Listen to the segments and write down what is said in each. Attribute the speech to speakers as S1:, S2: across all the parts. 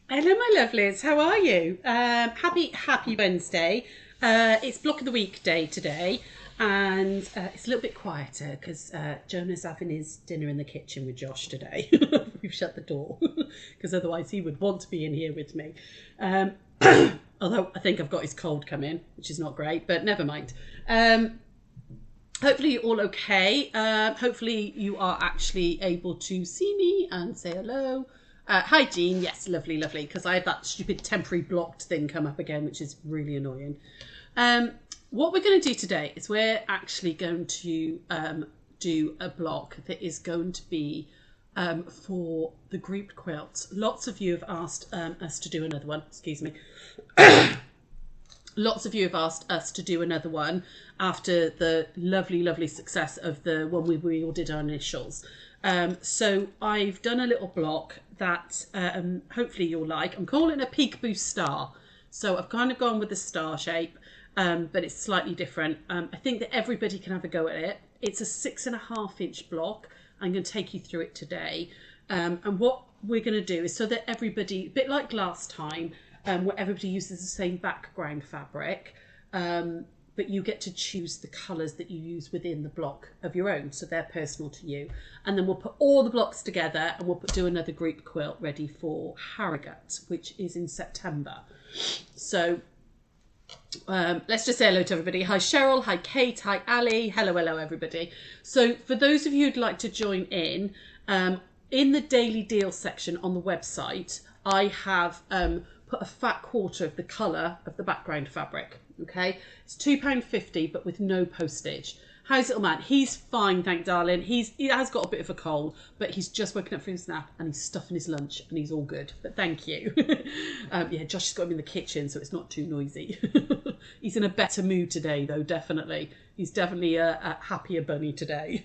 S1: Hello, my lovelies. How are you? Happy Wednesday. It's block of the week day today, and it's a little bit quieter because Jonah's having his dinner in the kitchen with Josh today. We've shut the door because otherwise he would want to be in here with me. Although I think I've got his cold coming, which is not great, but never mind. Hopefully you're all okay. Hopefully you are actually able to see me and say hello. Hi, Jean. Yes, lovely, lovely. Because I had that stupid temporary blocked thing come up again, which is really annoying. What we're going to do today is we're actually going to do a block that is going to be for the group quilts. Lots of you have asked us to do another one. Excuse me. Lots of you have asked us to do another one after the lovely, lovely success of the one we all did our initials. So I've done a little block that hopefully you'll like. I'm calling it a Peekaboo Star. So I've kind of gone with the star shape, but it's slightly different. I think that everybody can have a go at it. It's a 6.5 inch block. I'm going to take you through it today. And what we're going to do is so that everybody, a bit like last time, where everybody uses the same background fabric, but you get to choose the colours that you use within the block of your own, so they're personal to you. And then we'll put all the blocks together and we'll do another group quilt ready for Harrogate, which is in September. So let's just say hello to everybody. Hi Cheryl, hi Kate, hi Ali, hello everybody. So for those of you who'd like to join in the daily deal section on the website, I have put a fat quarter of the colour of the background fabric. Okay, it's £2.50 but with no postage. How's little man? He's fine, thank darling. He has got a bit of a cold, but he's just woken up from his nap and he's stuffing his lunch and he's all good. But thank you. Yeah, Josh has got him in the kitchen, so it's not too noisy. He's in a better mood today, though. Definitely, he's definitely a happier bunny today.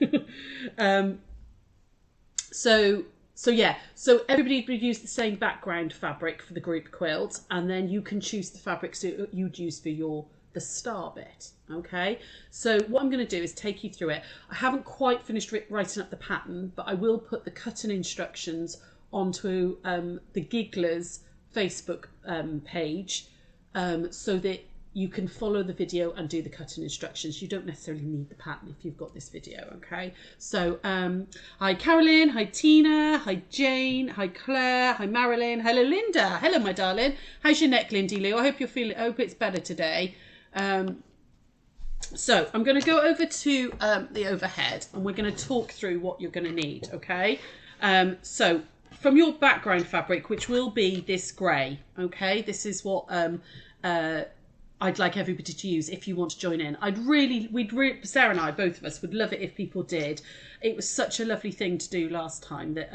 S1: So yeah, so everybody would use the same background fabric for the group quilt, and then you can choose the fabrics that you'd use for the star bit. Okay, so what I'm going to do is take you through it. I haven't quite finished writing up the pattern, but I will put the cutting instructions onto the Gigglers Facebook page, so that you can follow the video and do the cutting instructions. You don't necessarily need the pattern if you've got this video, okay? So, hi Carolyn, hi Tina, hi Jane, hi Claire, hi Marilyn, hello Linda, hello my darling. How's your neck, Lindy Lou? I hope you're feeling, I hope it's better today. So I'm going to go over to the overhead and we're going to talk through what you're going to need, okay? So from your background fabric, which will be this grey, okay? This is what I'd like everybody to use if you want to join in. Sarah and I, both of us, would love it if people did. It was such a lovely thing to do last time that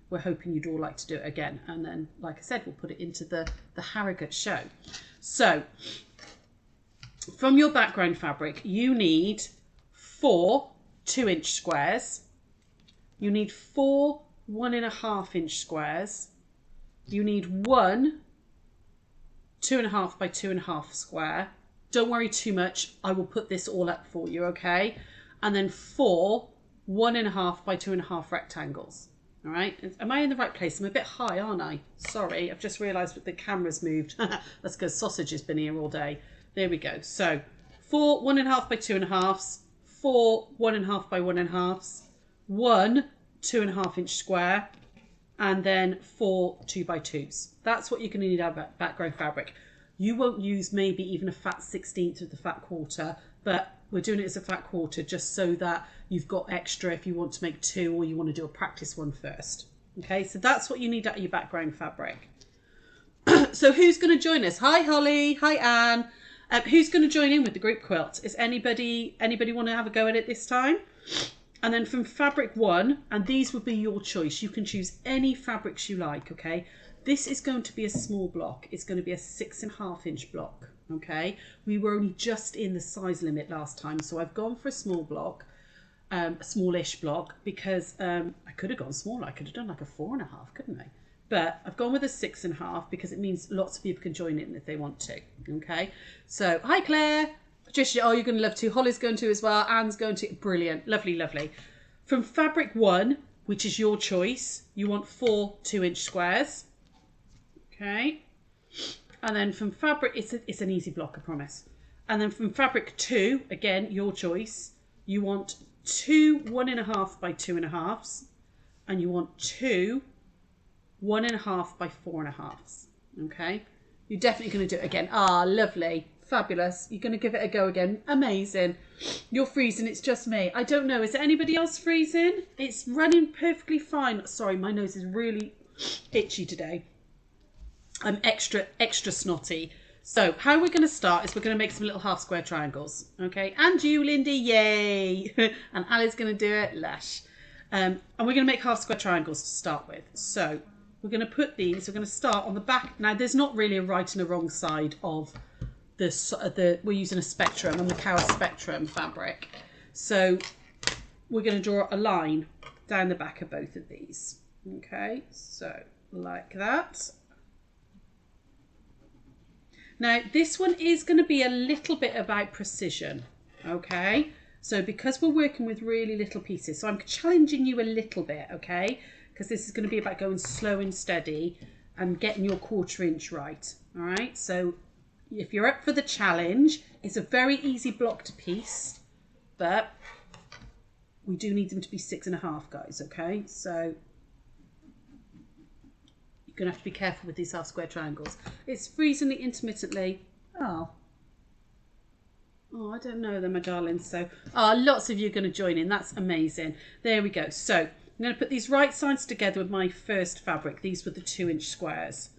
S1: we're hoping you'd all like to do it again. And then, like I said, we'll put it into the Harrogate show. So, from your background fabric, you need 4 2-inch squares. You need 4 1.5 inch squares. You need 1 2.5 by 2.5 square. Don't worry too much. I will put this all up for you, okay? And then 4 1.5 by 2.5 rectangles. All right. Am I in the right place? I'm a bit high, aren't I? Sorry, I've just realised that the camera's moved. That's because Sausage has been here all day. There we go. So 4 1.5 by 2.5s, 4 1.5 by 1.5s, 1 2.5 inch square, and then 4 2x2s. That's what you're going to need out of background fabric. You won't use maybe even a fat 16th of the fat quarter, but we're doing it as a fat quarter just so that you've got extra if you want to make 2 or you want to do a practice one first. Okay, so that's what you need out of your background fabric. So who's going to join us? Hi Holly, hi Anne. Who's going to join in with the group quilt? Is anybody want to have a go at it this time? And then from fabric 1, and these would be your choice. You can choose any fabrics you like, okay? This is going to be a small block. It's going to be a 6.5 inch block, okay? We were only just in the size limit last time, so I've gone for a small block, a smallish block, because I could have gone smaller. I could have done like a 4.5, couldn't I? But I've gone with a 6.5 because it means lots of people can join in if they want to, okay? So, hi Claire. Patricia, oh, you're going to love to. Holly's going to as well. Anne's going to. Brilliant. Lovely, lovely. From fabric 1, which is your choice, you want 4 2-inch squares. Okay. And then from fabric, it's an easy block, I promise. And then from fabric 2, again, your choice. You want 2 1.5 by 2.5s, and you want 2 1.5 by 4.5s. Okay. You're definitely going to do it again. Ah, lovely. Fabulous. You're going to give it a go again. Amazing. You're freezing. It's just me. I don't know. Is there anybody else freezing? It's running perfectly fine. Sorry, my nose is really itchy today. I'm extra snotty. So how we're going to start is we're going to make some little half square triangles. Okay. And you, Lindy. Yay. And Ali's going to do it. Lush. And we're going to make half square triangles to start with. So we're going to put these, we're going to start on the back. Now, there's not really a right and a wrong side of we're using a spectrum and the Cow Spectrum fabric. So we're going to draw a line down the back of both of these. Okay, so like that. Now, this one is going to be a little bit about precision. Okay, so because we're working with really little pieces, so I'm challenging you a little bit, okay? Because this is going to be about going slow and steady and getting your 1/4 inch right. All right, so if you're up for the challenge, it's a very easy blocked piece, but we do need them to be 6.5, guys, okay? So you're going to have to be careful with these half square triangles. It's freezingly intermittently. Oh, I don't know them, my darlings. So, lots of you are going to join in. That's amazing. There we go. So I'm going to put these right sides together with my first fabric. These were the 2-inch squares.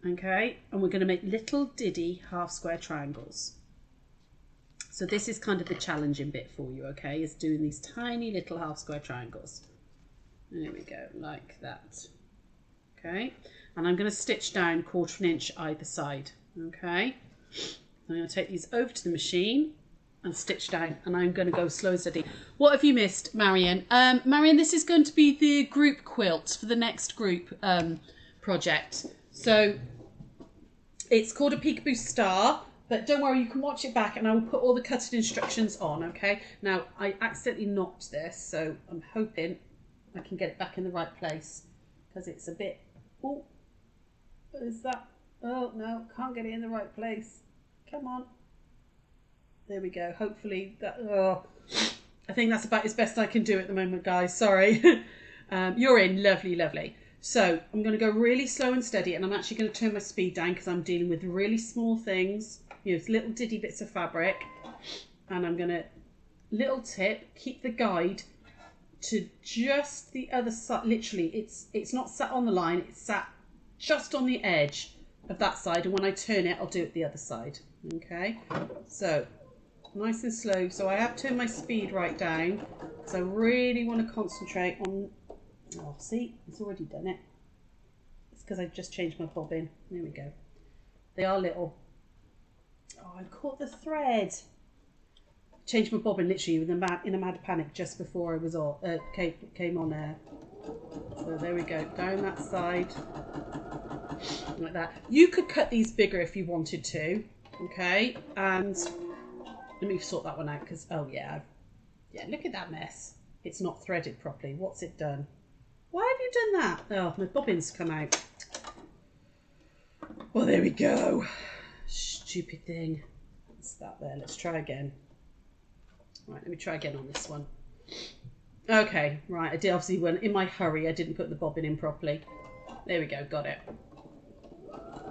S1: Okay, and we're going to make little diddy half square triangles. So this is kind of the challenging bit for you, okay, is doing these tiny little half square triangles. There we go, like that. Okay, and I'm going to stitch down 1/4 inch either side. Okay, I'm going to take these over to the machine and stitch down, and I'm going to go slow and steady. What have you missed, Marion? Marion, this is going to be the group quilt for the next group project. So it's called a Peekaboo Star, but don't worry, you can watch it back and I will put all the cutting instructions on, okay? Now, I accidentally knocked this, so I'm hoping I can get it back in the right place because it's a bit, oh, what is that? Oh, no, can't get it in the right place. Come on. There we go. Hopefully that, I think that's about as best I can do at the moment, guys. Sorry. You're in. Lovely, lovely. So I'm going to go really slow and steady, and I'm actually going to turn my speed down because I'm dealing with really small things, you know, little diddy bits of fabric. And I'm going to, little tip, keep the guide to just the other side. Literally, it's not sat on the line, it's sat just on the edge of that side. And when I turn it, I'll do it the other side. Okay, so nice and slow. So I have turned my speed right down because I really want to concentrate on. Oh, see, it's already done it. It's because I've just changed my bobbin. There we go. They are little. Oh, I caught the thread. Changed my bobbin literally in a mad panic just before I was on came on air. So there we go. Down that side, like that. You could cut these bigger if you wanted to. Okay, and let me sort that one out because yeah, look at that mess. It's not threaded properly. What's it done? Why have you done that? Oh, my bobbin's come out. Well, there we go. Stupid thing. What's that there? Let's try again. Right, let me try again on this one. Okay, right. I did obviously when in my hurry I didn't put the bobbin in properly. There we go. Got it.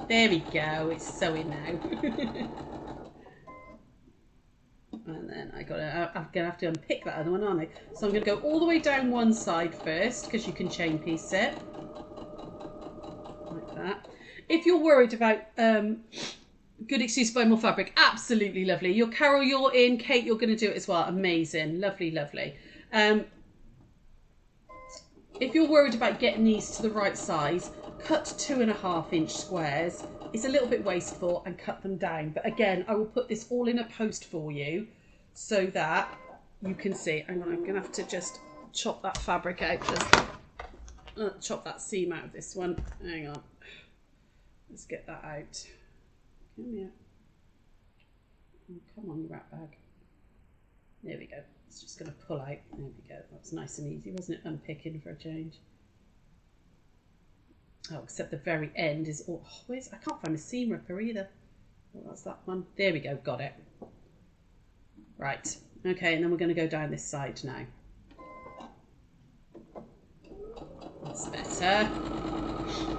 S1: There we go. It's sewing now. And then I'm gonna have to unpick that other one, aren't I? So I'm gonna go all the way down one side first because you can chain piece it like that. If you're worried about good excuse to buy more fabric, absolutely lovely. You're Carol, you're in. Kate, you're gonna do it as well. Amazing, lovely, lovely. If you're worried about getting these to the right size, cut 2.5 inch squares. It's a little bit wasteful and cut them down. But again, I will put this all in a post for you so that you can see. Hang on, I'm going to have to just chop that fabric out. Just chop that seam out of this one. Hang on. Let's get that out. Come here. Oh, come on, you rat bag. There we go. It's just going to pull out. There we go. That was nice and easy, wasn't it? Unpicking for a change. Oh, except the very end is all... Oh, where's... I can't find a seam ripper either. Oh, that's that one. There we go. Got it. Right. Okay, and then we're going to go down this side now. That's better.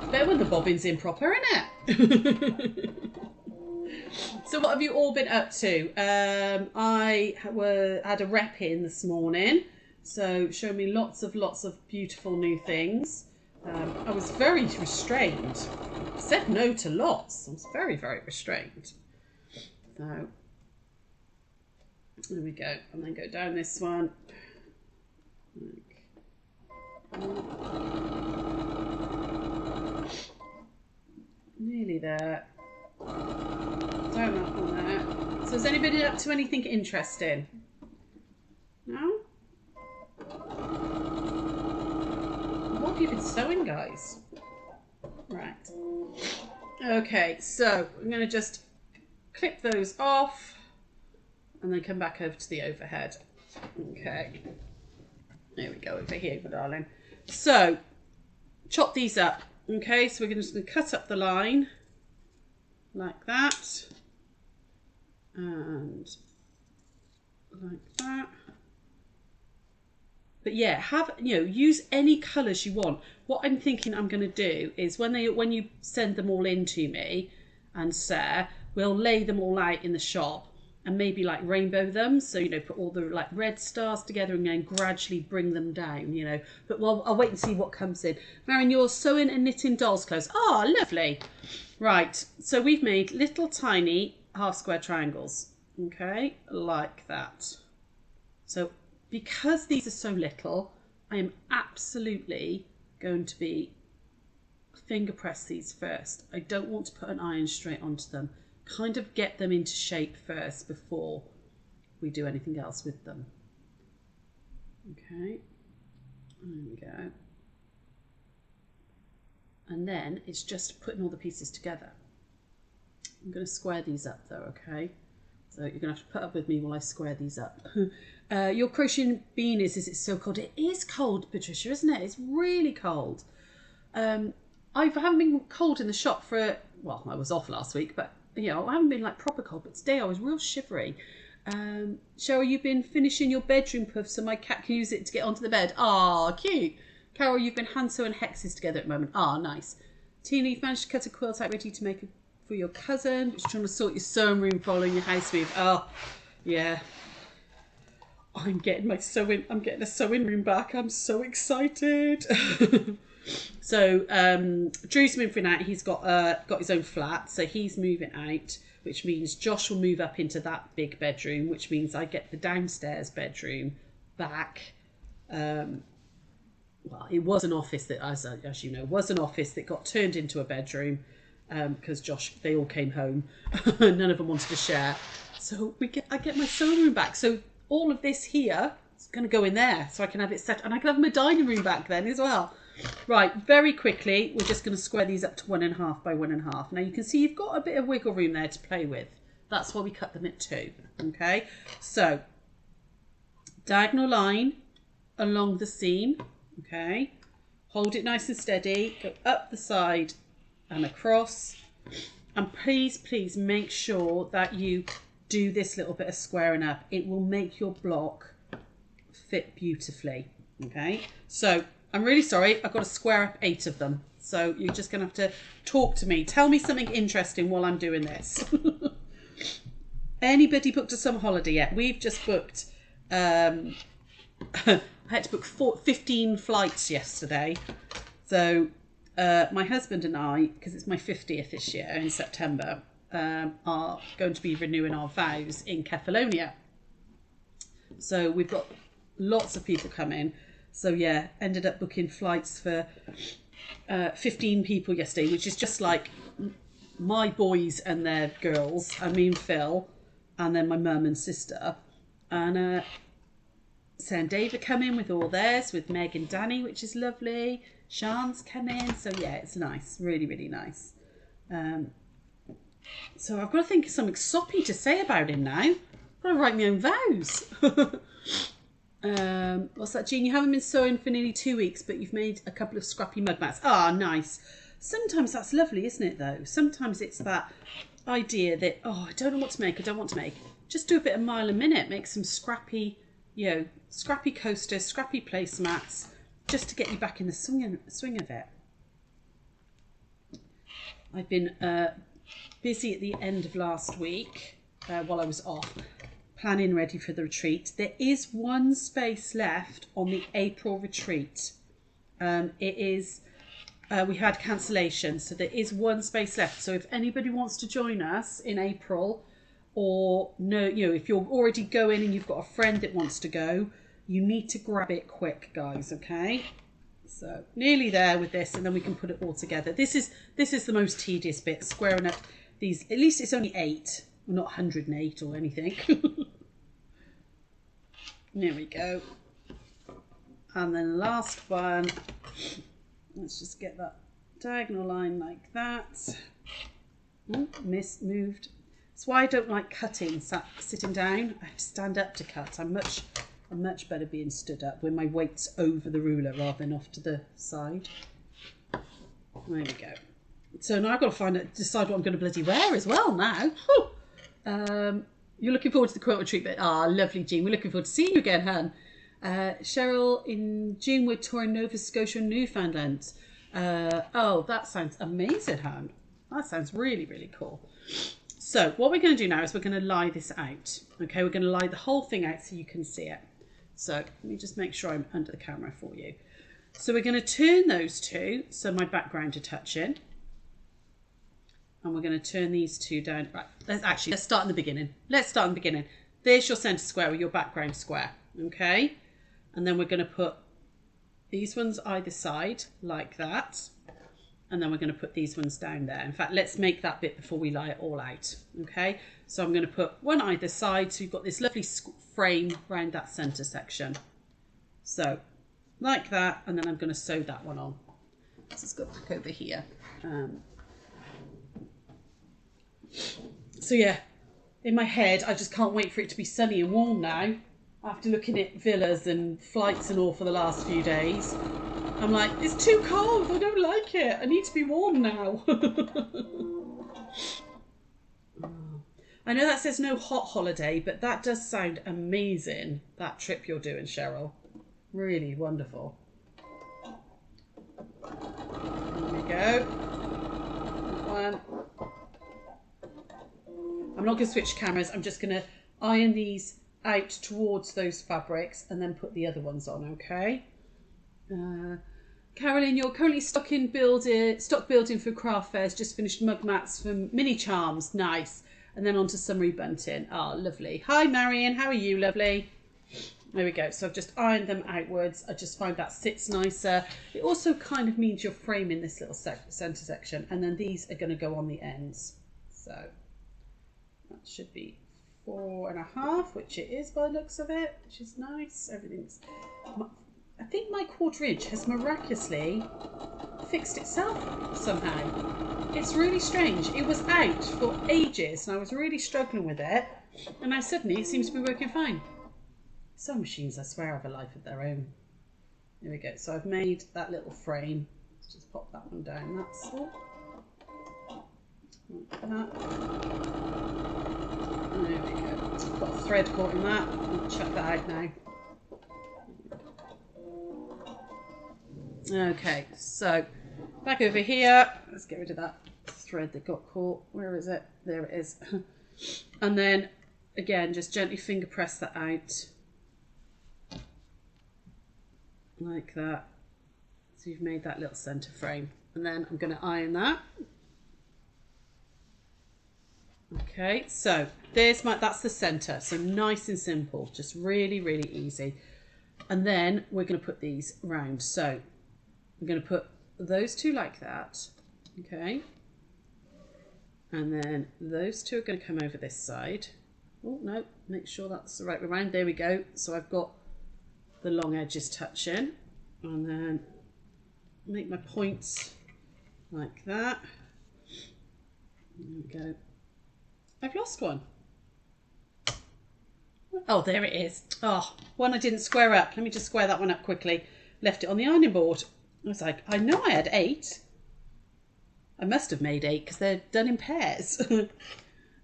S1: It's better when the bobbin's in proper, isn't it? So what have you all been up to? I had a rep in this morning, so showed me lots of beautiful new things. I was very restrained. I said no to lots. I was very, very restrained. So there we go, and then go down this one. Nearly there. Don't up on there. So has anybody up to anything interesting? No? What have you been sewing, guys? Right. Okay, so I'm going to just clip those off and then come back over to the overhead. Okay. There we go, over here, my darling. So, chop these up. Okay, so we're just going to cut up the line like that. And like that. But yeah, use any colours you want. What I'm thinking I'm going to do is when you send them all in to me and Sarah, we'll lay them all out in the shop and maybe like rainbow them. So, put all the like red stars together and then gradually bring them down, But I'll wait and see what comes in. Marion, you're sewing and knitting doll's clothes. Oh, lovely. Right. So we've made little tiny half square triangles. Okay. Like that. So because these are so little, I am absolutely going to be finger press these first. I don't want to put an iron straight onto them. Kind of get them into shape first before we do anything else with them. Okay, there we go. And then it's just putting all the pieces together. I'm going to square these up though, okay? So you're going to have to put up with me while I square these up. Your crocheting bean is it so cold? It is cold, Patricia, isn't it? It's really cold. I haven't been cold in the shop for, well, I was off last week, but I haven't been like proper cold, but today I was real shivery. Cheryl, you've been finishing your bedroom puff so my cat can use it to get onto the bed. Ah, cute. Carol, you've been hand sewing hexes together at the moment. Ah, nice. Tina, you've managed to cut a quilt out ready to make for your cousin. Just trying to sort your sewing room following your house move. Oh, yeah. I'm getting a sewing room back. I'm so excited. So Drew's moving out. He's got his own flat, so he's moving out, which means Josh will move up into that big bedroom, which means I get the downstairs bedroom back. Well, it was an office that, as you know, was an office that got turned into a bedroom because they all came home. None of them wanted to share. So I get my sewing room back. So all of this here is going to go in there, so I can have it set, and I can have my dining room back then as well. Right, very quickly, we're just going to square these up to 1.5 by 1.5. Now you can see you've got a bit of wiggle room there to play with. That's why we cut them at 2. Okay, so diagonal line along the seam. Okay, hold it nice and steady. Go up the side and across. And please make sure that you do this little bit of squaring up. It will make your block fit beautifully. Okay, so I'm really sorry, I've got to square up 8 of them. So you're just going to have to talk to me. Tell me something interesting while I'm doing this. Anybody booked a summer holiday yet? We've just booked, I had to book 15 flights yesterday. So my husband and I, because it's my 50th this year in September, are going to be renewing our vows in Kefalonia. So we've got lots of people coming. So yeah, ended up booking flights for 15 people yesterday, which is just like my boys and their girls. I mean Phil, and then my mum and sister. And Sarah and Dave are coming with all theirs, with Meg and Danny, which is lovely. Sean's coming. So yeah, it's nice. Really, really nice. So I've got to think of something soppy to say about him now. I've got to write my own vows. What's that, Jean? You haven't been sewing for nearly 2 weeks, but you've made a couple of scrappy mud mats. Ah, nice. Sometimes that's lovely, isn't it, though? Sometimes it's that idea that, oh, I don't know what to make, I don't want to make. Just do a bit of mile a minute, make some scrappy, you know, scrappy coasters, scrappy placemats, just to get you back in the swing of it. I've been busy at the end of last week while I was off, planning ready for the retreat. There is one space left on the April retreat. It is, we had cancellations, so there is one space left. So if anybody wants to join us in April, or no, you know, if you're already going and you've got a friend that wants to go, you need to grab it quick, guys, okay? So nearly there with this, and then we can put it all together. This is the most tedious bit, squaring up these. At least it's only 8, not 108 or anything. There we go. And then last one. Let's just get that diagonal line like that. Oh, moved. That's why I don't like cutting, sitting down. I have to stand up to cut. I'm much better being stood up when my weight's over the ruler rather than off to the side. There we go. So now I've got to decide what I'm going to bloody wear as well now. You're looking forward to the quilt retreat, but lovely, Jean. We're looking forward to seeing you again, hun. Cheryl, in June we're touring Nova Scotia and Newfoundland. Oh, that sounds amazing, hun. That sounds really, really cool. So what we're going to do now is we're going to lie this out. Okay, we're going to lie the whole thing out so you can see it. So let me just make sure I'm under the camera for you. So we're going to turn those two, so my background are touching. And we're going to turn these two down. Right, let's start in the beginning. Let's start in the beginning. There's your centre square or your background square. Okay. And then we're going to put these ones either side like that. And then we're going to put these ones down there. In fact, let's make that bit before we lie it all out. Okay. So I'm going to put one either side. So you've got this lovely frame around that centre section. So like that. And then I'm going to sew that one on. So let's go back over here. So yeah, in my head, I just can't wait for it to be sunny and warm now. After looking at villas and flights and all for the last few days, I'm like, it's too cold. I don't like it. I need to be warm now. I know that says no hot holiday, but that does sound amazing. That trip you're doing, Cheryl. Really wonderful. There we go. One. I'm not going to switch cameras. I'm just going to iron these out towards those fabrics and then put the other ones on, okay? Carolyn, you're currently stock building for craft fairs. Just finished mug mats from Mini Charms. Nice. And then on to summery bunting. Oh, lovely. Hi, Marion. How are you, lovely? There we go. So I've just ironed them outwards. I just find that sits nicer. It also kind of means you're framing this little centre section. And then these are going to go on the ends. So that should be 4.5, which it is by the looks of it, which is nice. Everything's... I think my 1/4 inch has miraculously fixed itself somehow. It's really strange. It was out for ages and I was really struggling with it. And now suddenly it seems to be working fine. Some machines, I swear, have a life of their own. There we go. So I've made that little frame. Let's just pop that one down. That's all. Like that. There we go. Got a thread caught in that. I'll chuck that out now. Okay, so back over here. Let's get rid of that thread that got caught. Where is it? There it is. And then again, just gently finger press that out. Like that. So you've made that little centre frame. And then I'm going to iron that. Okay, so that's the centre. So nice and simple, just really, really easy. And then we're going to put these round. So I'm going to put those two like that. Okay. And then those two are going to come over this side. Oh, no, make sure that's the right way around. There we go. So I've got the long edges touching. And then make my points like that. There we go. I've lost one. Oh, there it is. Oh, one I didn't square up. Let me just square that one up quickly. Left it on the ironing board. I was like, I know I had 8. I must have made 8 because they're done in pairs.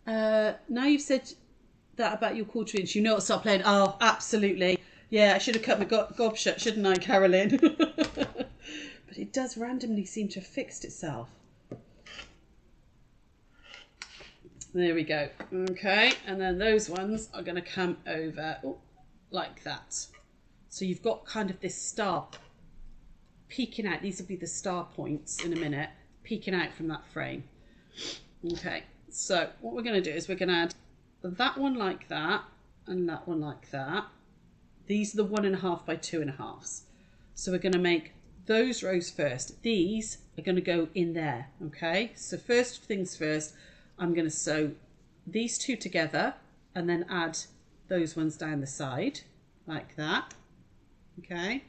S1: Now you've said that about your 1/4 inch, you know what, start playing. Oh, absolutely. Yeah, I should have cut my gob shut, shouldn't I, Carolyn? But it does randomly seem to have fixed itself. There we go. Okay, and then those ones are going to come over like that. So you've got kind of this star peeking out. These will be the star points in a minute, peeking out from that frame. Okay, so what we're going to do is we're going to add that one like that and that one like that. These are the 1.5 by 2.5s. So we're going to make those rows first. These are going to go in there. Okay, so first things first, I'm going to sew these two together and then add those ones down the side like that. Okay,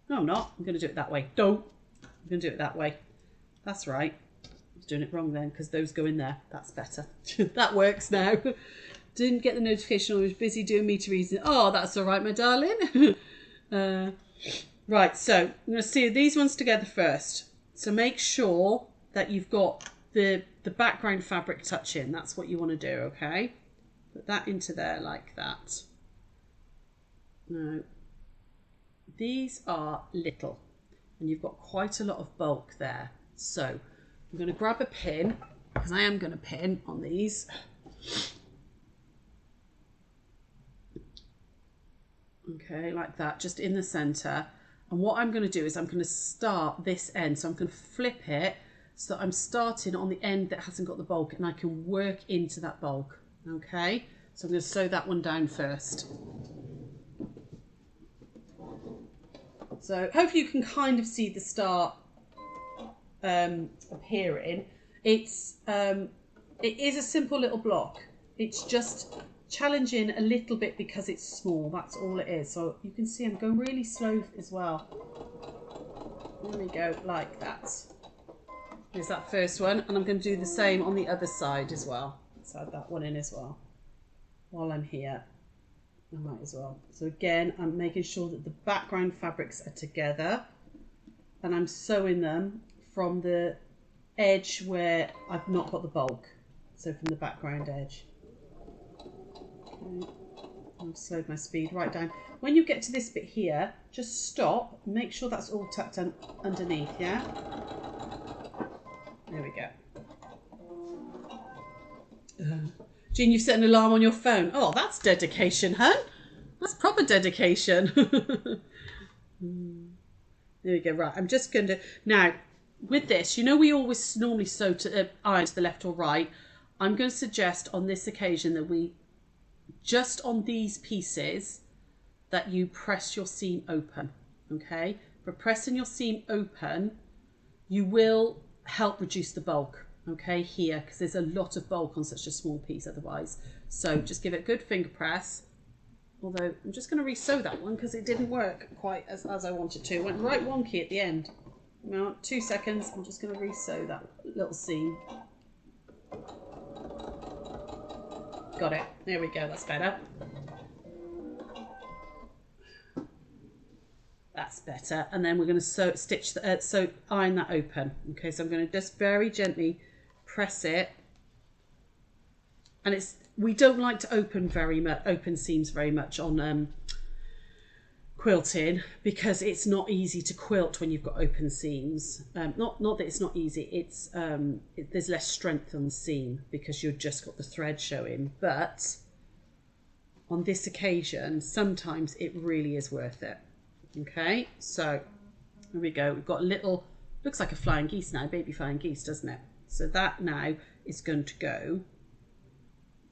S1: no, I'm not. I'm going to do it that way. Don't. I'm going to do it that way. That's right. I was doing it wrong then because those go in there. That's better. That works now. Didn't get the notification. I was busy doing meter reading. Oh, that's all right, my darling. Right, so I'm going to sew these ones together first. So make sure that you've got the background fabric touching. That's what you want to do, okay? Put that into there like that. Now, these are little and you've got quite a lot of bulk there. So I'm going to grab a pin because I am going to pin on these. Okay, like that, just in the center. And what I'm going to do is I'm going to start this end. So I'm going to flip it so that I'm starting on the end that hasn't got the bulk and I can work into that bulk. Okay, so I'm going to sew that one down first. So hopefully you can kind of see the star appearing. It is a simple little block. It's just challenging a little bit because it's small. That's all it is. So you can see I'm going really slow as well. There we go, like that. Here's that first one, and I'm going to do the same on the other side as well. Let's add that one in as well. While I'm here, I might as well. So again, I'm making sure that the background fabrics are together, and I'm sewing them from the edge where I've not got the bulk. So from the background edge. Okay. I've slowed my speed right down. When you get to this bit here, just stop. Make sure that's all tucked underneath, yeah? There we go. Jean, you've set an alarm on your phone. Oh, that's dedication, hun. That's proper dedication. There we go. Right, I'm just going to... Now, with this, you know we always normally sew to iron to the left or right. I'm going to suggest on this occasion that we, just on these pieces, that you press your seam open, okay? For pressing your seam open, you will help reduce the bulk, okay, here, because there's a lot of bulk on such a small piece otherwise. So just give it a good finger press. Although I'm just going to re-sew that one because it didn't work quite as I wanted to. It went right wonky at the end. Now, 2 seconds, I'm just going to re-sew that little seam. Got it. There we go, that's better. That's better. And then we're going to iron that open. Okay, so I'm going to just very gently press it. And we don't like to open seams very much on quilting because it's not easy to quilt when you've got open seams. Not that it's not easy. It's there's less strength on the seam because you've just got the thread showing. But on this occasion, sometimes it really is worth it. Okay, so here we go. We've got a little, looks like a flying geese now, baby flying geese, doesn't it? So that now is going to go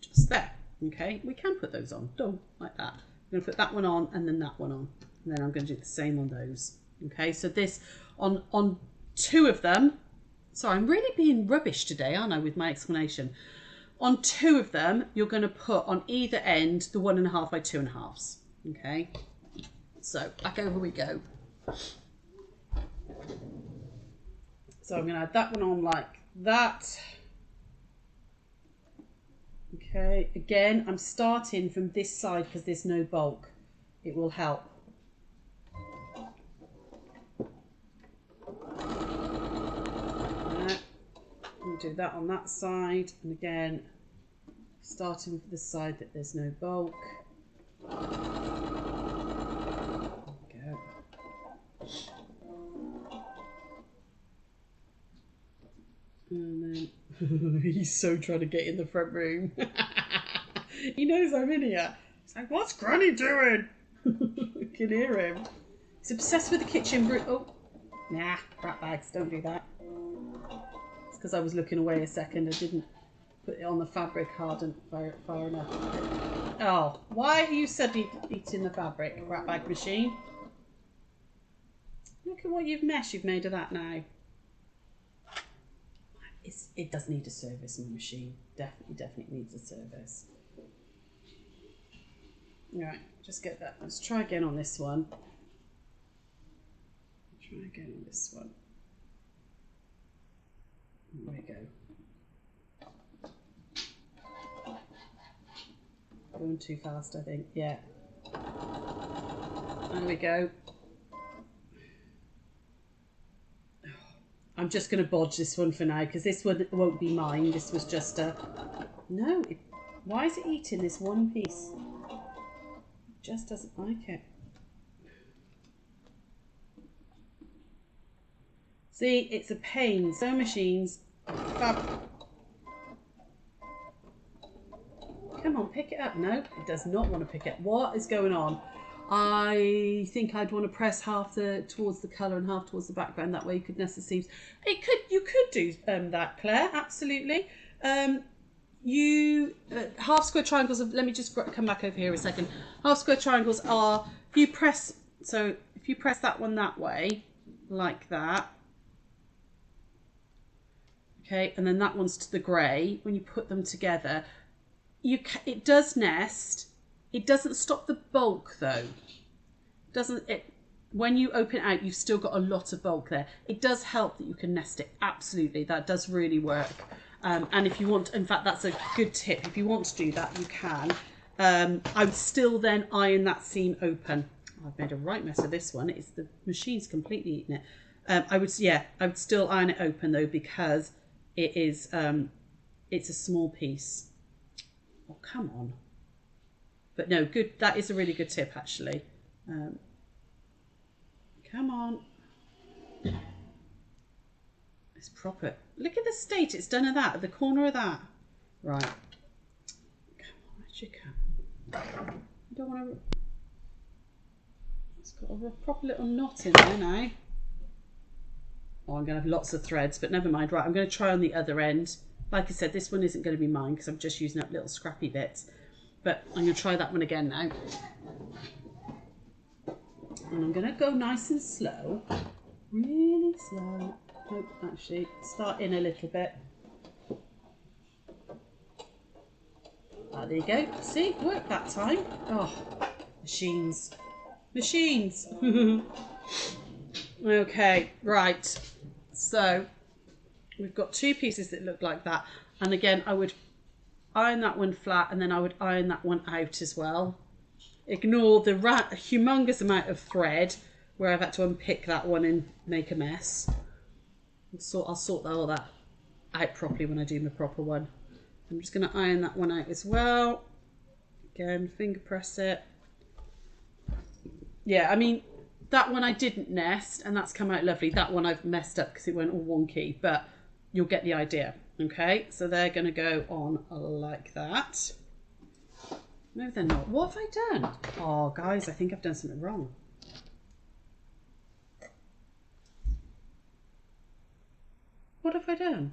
S1: just there. Okay, we can put those on, don't, like that. I'm going to put that one on and then that one on. And then I'm going to do the same on those. Okay, so this, on 2 of them, sorry, I'm really being rubbish today, aren't I, with my explanation. On 2 of them, you're going to put on either end the 1.5 by 2.5s. Okay. So back over we go. So I'm going to add that one on like that. Okay, again, I'm starting from this side because there's no bulk. It will help. We'll do that on that side, and again, starting with the side that there's no bulk. There we go. And then he's so trying to get in the front room. He knows I'm in here. He's like, what's Granny doing? You can hear him. He's obsessed with the kitchen broom. Oh, nah, rat bags, don't do that. It's because I was looking away a second. I didn't put it on the fabric hard and far enough. Oh, why are you suddenly eating the fabric, rat bag machine? Look at what you've made of that now. It does need a service, my machine. Definitely needs a service. Right, just get that. Let's try again on this one. Try again on this one. There we go. Going too fast, I think. Yeah. There we go. I'm just going to bodge this one for now because this one won't be mine. This was just a... No, why is it eating this one piece? It just doesn't like it. See, it's a pain. Sewing machines... Come on, pick it up. No, it does not want to pick it up. What is going on? I think I'd want to press half towards the colour and half towards the background. That way you could nest the seams. You could do that, Claire. Absolutely. Half square triangles. Let me just come back over here a second. Half square triangles are if you press that one that way, like that. Okay, and then that one's to the grey. When you put them together, it does nest. It doesn't stop the bulk though. When you open it out, you've still got a lot of bulk there. It does help that you can nest it. Absolutely, that does really work. And if you want, in fact, that's a good tip. If you want to do that, you can. I would still then iron that seam open. I've made a right mess of this one. The machine's completely eaten it. I would still iron it open though because it is it's a small piece. Oh, come on. But no, good. That is a really good tip, actually. Come on. It's proper. Look at the state it's done of that, at the corner of that. Right. Come on, as you can. You don't want to... It's got a proper little knot in there now. Oh, I'm going to have lots of threads, but never mind. Right, I'm going to try on the other end. Like I said, this one isn't going to be mine because I'm just using up little scrappy bits. But I'm going to try that one again now. And I'm going to go nice and slow. Really slow. Oh, actually, start in a little bit. Ah, there you go. See, it worked that time. Oh, machines. Machines. Okay, right. So, we've got two pieces that look like that. And again, I would iron that one flat and then I would iron that one out as well. Ignore the humongous amount of thread where I've had to unpick that one and make a mess. I'll sort all that out properly when I do my proper one. I'm just going to iron that one out as well. Again, finger press it. Yeah, I mean, that one I didn't nest and that's come out lovely. That one I've messed up because it went all wonky, but you'll get the idea. Okay, so they're going to go on like that. No, they're not. What have I done? Oh, guys, I think I've done something wrong. What have I done?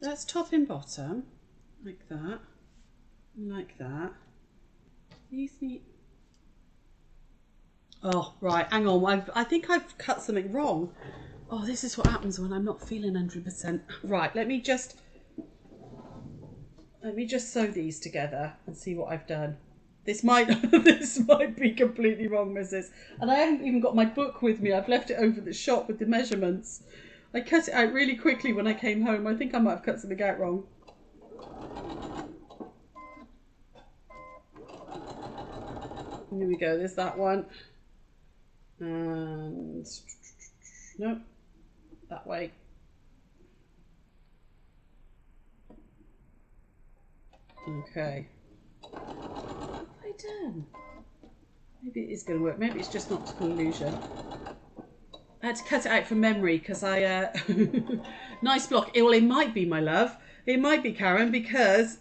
S1: That's top and bottom, like that, and like that. These need... Oh, right, hang on. I think I've cut something wrong. Oh, this is what happens when I'm not feeling 100%. Right, let me just sew these together and see what I've done. This might be completely wrong, missus. And I haven't even got my book with me. I've left it over the shop with the measurements. I cut it out really quickly when I came home. I think I might have cut something out wrong. Here we go. There's that one. And no, that way. Okay. What have I done? Maybe it is going to work. Maybe it's just an optical illusion. I had to cut it out from memory because I... nice block. Well, it might be, my love. It might be, Karen, because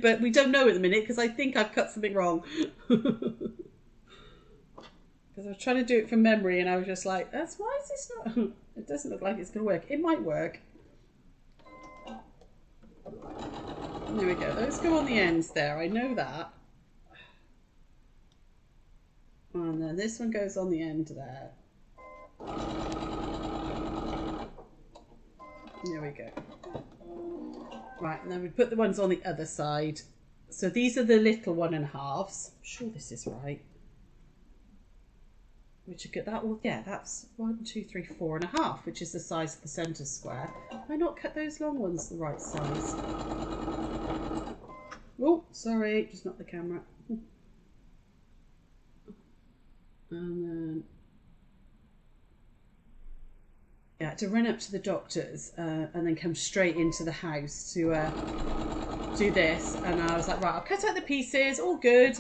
S1: but we don't know at the minute because I think I've cut something wrong. Because I was trying to do it from memory and I was just like, why is this not... It doesn't look like it's going to work. It might work. There we go. Those go on the ends there. I know that. And then this one goes on the end there. There we go. Right, and then we put the ones on the other side. So these are the little 1.5s. I'm sure this is right. Which you get that one, yeah, that's 1, 2, 3, 4.5, which is the size of the centre square. Why not cut those long ones the right size? Oh, sorry, just not the camera. And then, yeah, to run up to the doctor's and then come straight into the house to do this. And I was like, right, I'll cut out the pieces, all good.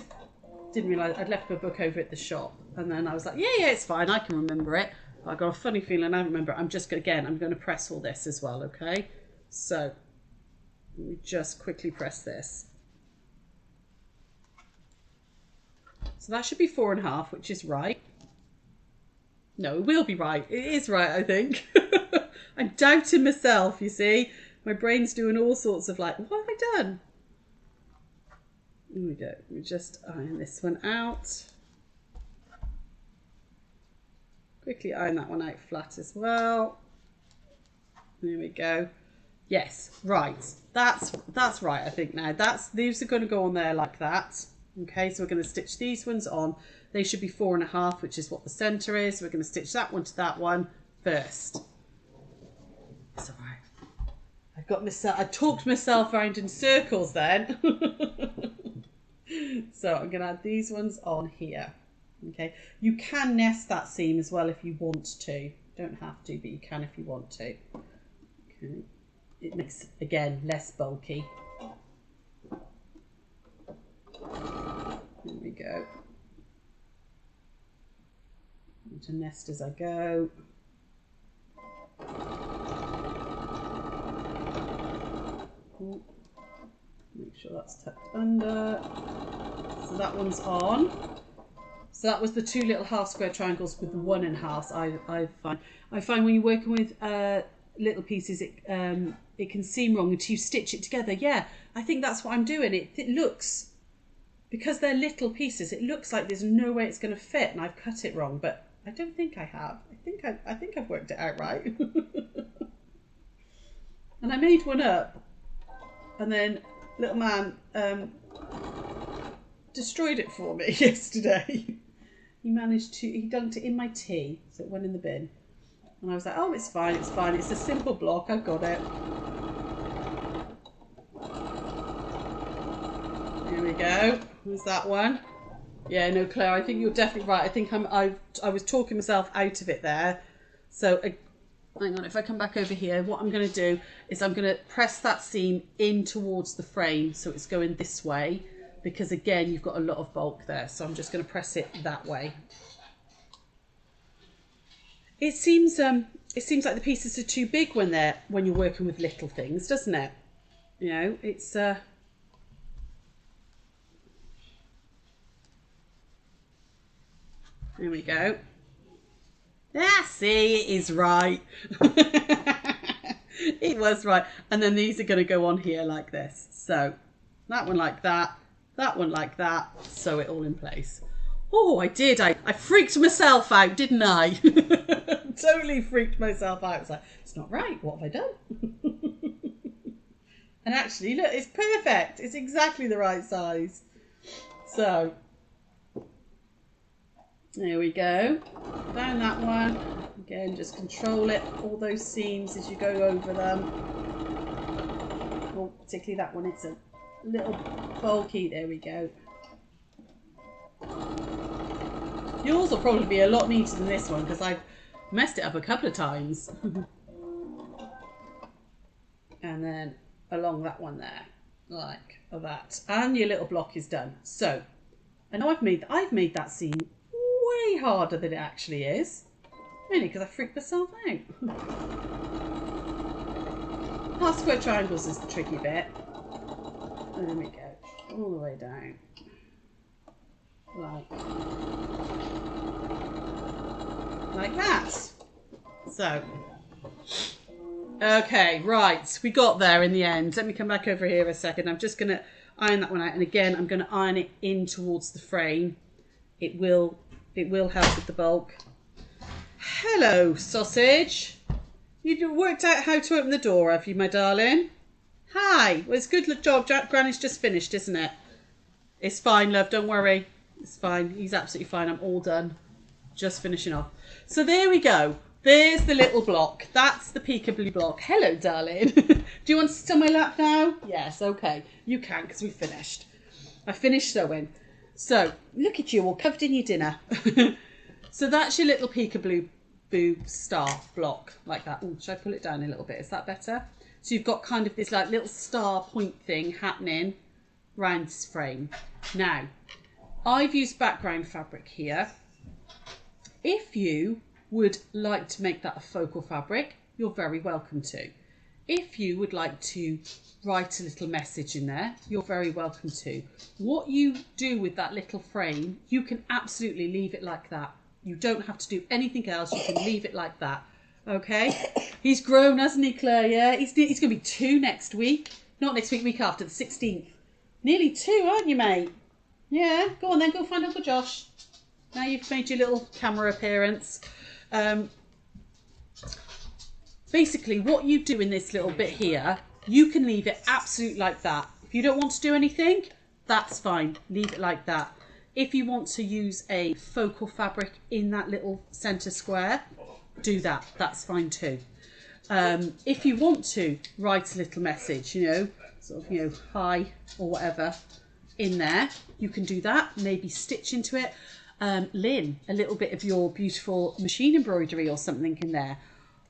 S1: Didn't realise I'd left my book over at the shop. And then I was like, yeah, it's fine, I can remember it. But I got a funny feeling I don't remember it. I'm going to press all this as well, okay? So, let me just quickly press this. So that should be 4.5, which is right. No, it will be right. It is right, I think. I'm doubting myself, you see. My brain's doing all sorts of like, what have I done? Here we go. We just iron this one out. Quickly iron that one out flat as well. There we go. Yes, right. That's right, I think now. These are going to go on there like that. Okay, so we're going to stitch these ones on. They should be 4.5, which is what the centre is. We're going to stitch that one to that one first. It's all right. I talked myself around in circles then. So I'm going to add these ones on here. Okay, you can nest that seam as well if you want to. Don't have to, but you can if you want to. Okay, it makes, again, less bulky. There we go. I'm to nest as I go. Ooh. Make sure that's tucked under. So that one's on. So that was the 2 little half square triangles with the 1.5. I find when you're working with little pieces, it can seem wrong until you stitch it together. Yeah, I think that's what I'm doing. It looks, because they're little pieces, it looks like there's no way it's going to fit, and I've cut it wrong. But I don't think I have. I think I've worked it out right. And I made one up, and then little man destroyed it for me yesterday. He dunked it in my tea, so it went in the bin. And I was like, oh, it's fine, it's fine. It's a simple block, I've got it. Here we go. Who's that one? Yeah, no, Claire, I think you're definitely right. I think I was talking myself out of it there. So, hang on, if I come back over here, what I'm going to do is I'm going to press that seam in towards the frame so it's going this way. Because again, you've got a lot of bulk there, so I'm just going to press it that way. It seems like the pieces are too big when you're working with little things, doesn't it? You know, it's there we go. Ah, see, it is right. It was right. And then these are going to go on here like this. So that one like that. That one like that, sew it all in place. Oh, I did. I freaked myself out, didn't I? Totally freaked myself out. I was like, it's not right. What have I done? And actually, look, it's perfect. It's exactly the right size. So, there we go. Down that one. Again, just control it. All those seams as you go over them. Oh, particularly that one. It's a little bulky. There we go. Yours will probably be a lot neater than this one because I've messed it up a couple of times. And then along that one there. like that, and your little block is done. So, I know I've made that scene way harder than it actually is, mainly because I freaked myself out. Half square triangles is the tricky bit. And then we go all the way down, like that. So, okay, right, we got there in the end. Let me come back over here a second. I'm just going to iron that one out, and again, I'm going to iron it in towards the frame. It will help with the bulk. Hello, sausage. You worked out how to open the door, have you, my darling? Hi. Well, it's a good job. Granny's just finished, isn't it? It's fine, love. Don't worry. It's fine. He's absolutely fine. I'm all done. Just finishing off. So there we go. There's the little block. That's the Peekaboo block. Hello, darling. Do you want to sit on my lap now? Yes, okay. You can, because we finished. I finished sewing. So, look at you all covered in your dinner. So that's your little Peekaboo Star block, like that. Ooh, should I pull it down a little bit? Is that better? So you've got kind of this like little star point thing happening around this frame. Now, I've used background fabric here. If you would like to make that a focal fabric, you're very welcome to. If you would like to write a little message in there, you're very welcome to. What you do with that little frame, you can absolutely leave it like that. You don't have to do anything else. You can leave it like that. Okay? He's grown, hasn't he, Claire? Yeah? He's going to be 2 next week. Not next week, week after, the 16th. Nearly 2, aren't you, mate? Yeah. Go on then, go find Uncle Josh. Now you've made your little camera appearance. Basically, what you do in this little bit here, you can leave it absolute like that. If you don't want to do anything, that's fine. Leave it like that. If you want to use a focal fabric in that little centre square, do that. That's fine too. If you want to write a little message, sort of, hi or whatever in there, you can do that. Maybe stitch into it. Lynn, a little bit of your beautiful machine embroidery or something in there.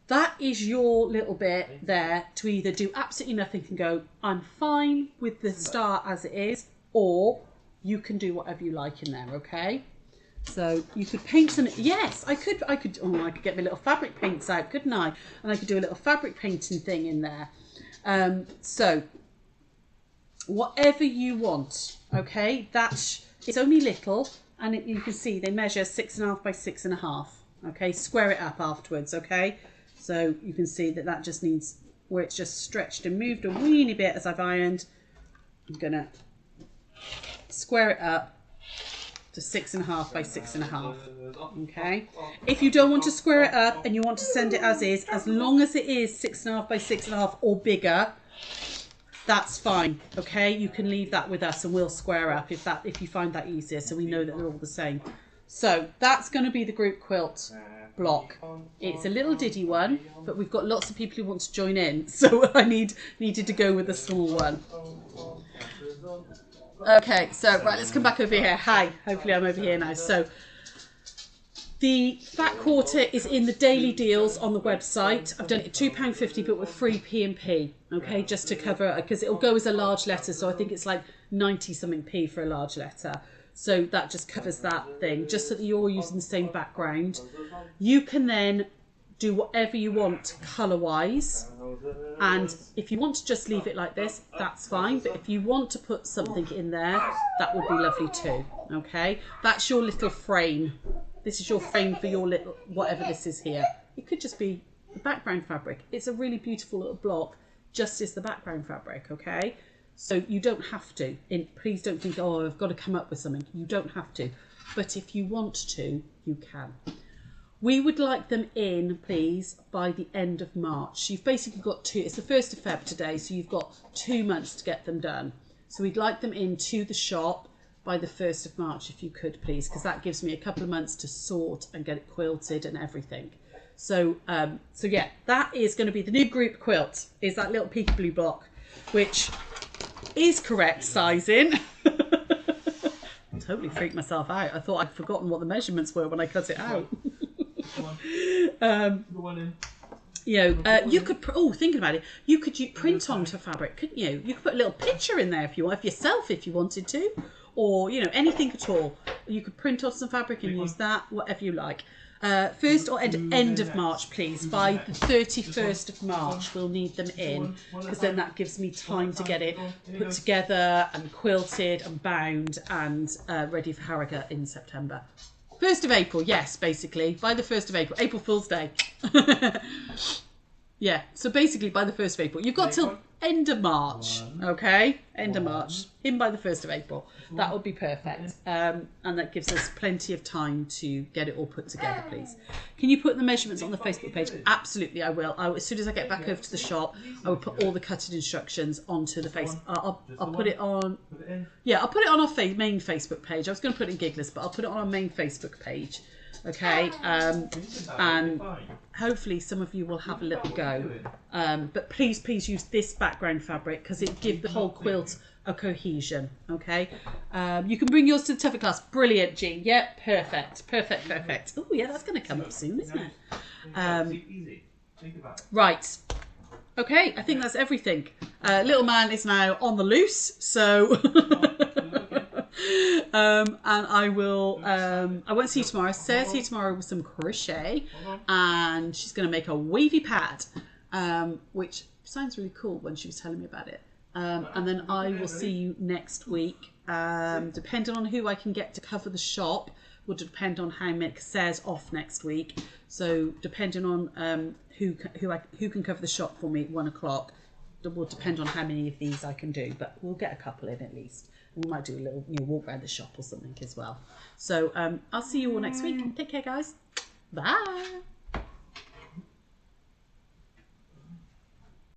S1: That is your little bit there to either do absolutely nothing and go, I'm fine with the star as it is, or you can do whatever you like in there, okay? So you could paint some. Yes, I could get my little fabric paints out, couldn't I? And I could do a little fabric painting thing in there. So whatever you want, okay? It's only little, and you can see they measure 6.5 by 6.5. Okay, square it up afterwards, okay? So you can see that just needs where it's just stretched and moved a weeny bit as I've ironed. I'm gonna square it up to 6.5 by 6.5. Okay. If you don't want to square it up and you want to send it as is, as long as it is 6.5 by 6.5 or bigger, that's fine. Okay. You can leave that with us and we'll square up if you find that easier, so we know that they're all the same. So that's going to be the group quilt block. It's a little diddy one, but we've got lots of people who want to join in, so I needed to go with a small one. Okay, so right, let's come back over here. Hi, hopefully I'm over here now. So the fat quarter is in the daily deals on the website. I've done it at £2.50, but with free P&P. Okay, just to cover, because it'll go as a large letter, so I think it's like 90 something p for a large letter. So that just covers that thing, just so that you're all using the same background. You can then do whatever you want colour-wise. And if you want to just leave it like this, that's fine. But if you want to put something in there, that would be lovely too. Okay? That's your little frame. This is your frame for your little, whatever this is here. It could just be the background fabric. It's a really beautiful little block, just as the background fabric, okay? So you don't have to. Please don't think, oh, I've got to come up with something. You don't have to. But if you want to, you can. We would like them in, please, by the end of March. You've basically got it's the 1st of Feb today, so you've got 2 months to get them done. So we'd like them into the shop by the 1st of March, if you could, please, because that gives me a couple of months to sort and get it quilted and everything. So yeah, that is going to be the new group quilt, is that little Peekaboo block, which is correct sizing. Totally freaked myself out. I thought I'd forgotten what the measurements were when I cut it out. You could, thinking about it, you could print onto fabric, couldn't you? You could put a little picture in there if you want, of yourself if you wanted to, or, anything at all. You could print on some fabric and use that, whatever you like. First or end of March, please. By the 31st of March, we'll need them in, because then that gives me time to get it put together and quilted and bound and ready for Harrogate in September. 1st of April, yes, basically. By the 1st of April. April Fool's Day. Yeah, so basically by the 1st of April. You've got till end of March, okay? End of March. In by the 1st of April. That would be perfect. And that gives us plenty of time to get it all put together, please. Can you put the measurements on the Facebook page? Absolutely, I will. As soon as I get back over to the shop, I will put all the cutting instructions onto the face. I'll put it on... Yeah, I'll put it on our main Facebook page. I was going to put it in Gigglers, but I'll put it on our main Facebook page. Okay, and hopefully some of you will have a little go. But please use this background fabric, because it gives the whole quilt a cohesion. Okay, you can bring yours to the Tuffet class. Brilliant, Jean. Yep, perfect. Oh yeah, that's going to come up soon, isn't it? Right. Okay, I think that's everything. Little man is now on the loose, so... and I will I won't see you tomorrow. Sarah's here tomorrow with some crochet, and she's going to make a wavy pad, which sounds really cool when she was telling me about it. And then I will see you next week. Depending on who I can get to cover the shop will depend on how many. Sarah's off next week, so depending on who can cover the shop for me at 1 o'clock will depend on how many of these I can do. But we'll get a couple in at least. We might do a little walk around the shop or something as well. So I'll see you all next week. Take care, guys. Bye.